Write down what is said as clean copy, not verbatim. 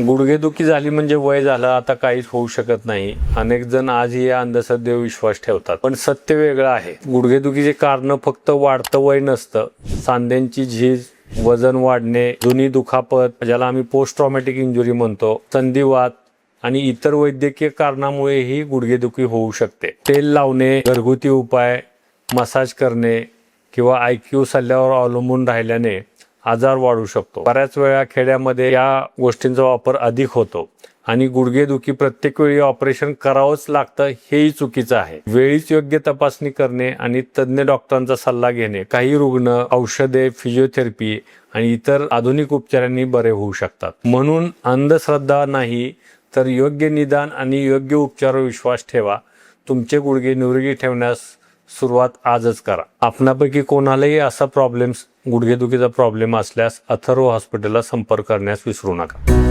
गुडघेदुखी झाली म्हणजे वय झालं, आता काहीच होऊ शकत नाही. अनेक जण आजही या अंधश्रद्धेवर विश्वास ठेवतात, पण सत्य वेगळं आहे. गुडघेदुखीचे कारण फक्त वाढतं वय नसतं. सांध्यांची झीज, वजन वाढणे, जुनी दुखापत ज्याला आम्ही पोस्ट ट्रॉमॅटिक इंजुरी म्हणतो, संधिवात आणि इतर वैद्यकीय कारणामुळेही गुडघेदुखी होऊ शकते. तेल लावणे, घरगुती उपाय, मसाज करणे किंवा IQ सल्ल्यावर अवलंबून राहिल्याने आजार वाढू शकतो. बऱ्याच वेळा खेड्यामध्ये या गोष्टींचा वापर अधिक होतो आणि गुडघेदुखी प्रत्येक वेळी ऑपरेशन करावंच लागतं, हेही चुकीचं आहे. वेळीच योग्य तपासणी करणे आणि तज्ज्ञ डॉक्टरांचा सल्ला घेणे. काही रुग्ण औषधे, फिजिओथेरपी आणि इतर आधुनिक उपचारांनी बरे होऊ शकतात. म्हणून अंधश्रद्धा नाही तर योग्य निदान आणि योग्य उपचारावर विश्वास ठेवा. तुमचे गुडघे निरोगी ठेवण्यास सुरुवात आजच करा. आपणापैकी कोणालाही असा गुडघेदुखीचा प्रॉब्लेम असल्यास अथर्व हॉस्पिटलला संपर्क करण्यास विसरू नका.